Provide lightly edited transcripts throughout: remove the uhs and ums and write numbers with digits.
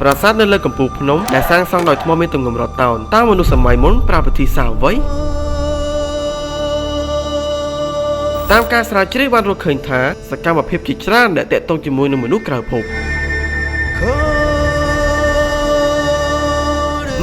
ប្រាសាទនៅលើកំពូលភ្នំដែលសាងសង់ដោយថ្មមានទម្ងន់រាប់តោនតើមនុស្សសម័យមុនប្រើវិធីសាស្ត្រអ្វីតាមការស្រាវជ្រាវបានរកឃើញថាសកម្មភាពជាច្រើនដែលទាក់ទងជាមួយនឹងមនុស្សក្រៅភព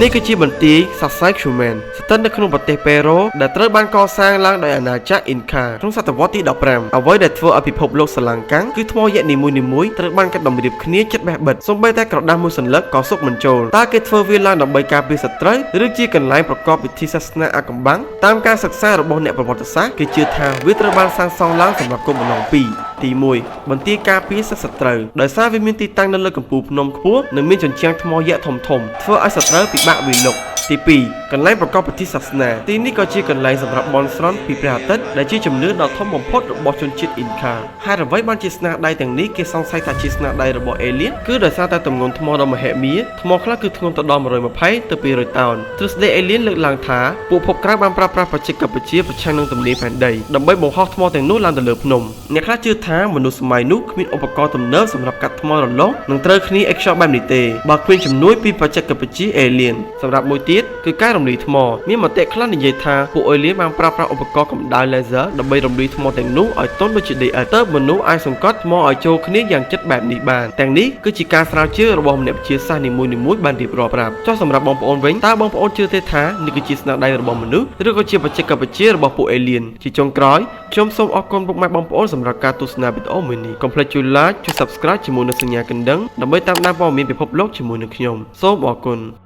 នេះគឺជាបន្ទាយសាសៃឃ្យូមែនស្ថិតនៅក្នុងប្រទេសប៉េរូដែលត្រូវបានកសាងឡើងដោយអាណាចក្រអ៊ីនខាក្នុងសតវត្សទី15អ្វីដែលធ្វើឲ្យពិភពលោកស្រឡាំងកាំងគឺថ្មយក្សនីមួយៗត្រូវបានកាត់តម្រៀបគ្នាជិតបេះបិទសូម្បីតែក្រដាសមួយសន្លឹកក៏សុកមិនចូលតើគេធ្វើវាឡើងដើម្បីការពារសត្រូវឬជាកន្លែងប្រកបពិធីសាសនាអាថ៌កំបាំងតាមការសិក្សារបស់អ្នកប្រវត្តិសាស្ត្រគេជឿថាវាត្រូវបានសាងសង់ឡើងសម្រាប់គោលបំណងពីរទី1បន្ទាយការពារសិទ្ធិសត្រូវដោយសារវាមានទីតាំងនៅលើកំពូលភ្នំខ្ពស់និងមានជញ្ជាំងថ្មយក្សធំៗធ្វើឲ្យសត្រូវពិបាកវាយលុកទី2កន្លែងប្រកបពិធីសាសនាទីនេះក៏ជាកន្លែងសម្រាប់បន់ស្រន់ពីព្រះអាទិត្យដែលជាជំនឿដ៏ធំបំផុតរបស់ជនជាតិអ៊ីនខាហេតុអ្វីបានជាស្នាដៃទាំងនេះគេសង្ស័យថាជាស្នាដៃរបស់អេលៀនគឺដោយសារតែទម្ងន់ថ្មដ៏មហិមាថ្មខ្លះគឺធ្ងន់ទៅដល់120ទៅ200តោនទ្រឹស្ដីអេលៀនលើកឡើងថាពួកភពក្រៅបានប្រើប្រាស់បច្ចេកវិទ្យាប្រឆាំងនឹងទំនាយផែនដីដើម្បីបង្ហោះថ្មទាំងនោះឡើងទៅលើភ្នំអ្នកខ្លះជឿថាមនុស្សសម័យនោះគ្មានឧបករណ៍ទំនើបសម្រាប់កាត់ថ្មរលោងនិងត្រូវគ្នាឥតខ្ចោះបែបនេះទេបើគ្មានជំនួយពីបច្ចេកវិទ្យាអេលៀនសម្រាប់មួយទៀតគឺការរំលាយថ្មមានមតិខ្លះនិយាយថាពួកអេលៀនបានប្រើប្រាស់ឧបករណ៍កម្ដៅ laser ដើម្បីរំលាយថ្មទាំងនោះឲ្យទន់ដូចជាដីឥដ្ឋទើបមនុស្សអាចសង្កត់ថ្មឲ្យចូលគ្នាយ៉ាងជិតបែបនេះបានទាំងនេះគឺជាការស្រាវជ្រាវរបស់អ្នកវិទ្យាសាស្ត្រនីមួយៗបានរៀបរាប់ប្រាប់ចុះសម្រាប់បងប្អូនវិញតើបងប្អូនជឿទេថានេះគឺជាស្នាដៃរបស់មនុស្សឬក៏ជាបច្ចេកវិទ្យារបស់ពួកអេលៀនជាចុងក្រោយខ្ញុំសូមអរគុណពុកម៉ែបងប្អូនសម្រាប់ការទស្សនាវីដេអូមួយនេះកុំភ្លេចជួយ like ជួយ subscribe ជាមួយនឹងសញ្ញាកណ្ដឹងដើម្បីតាមដានព័ត៌មានពិភពលោកជាមួយនឹងខ្ញុំសូមអរគុណ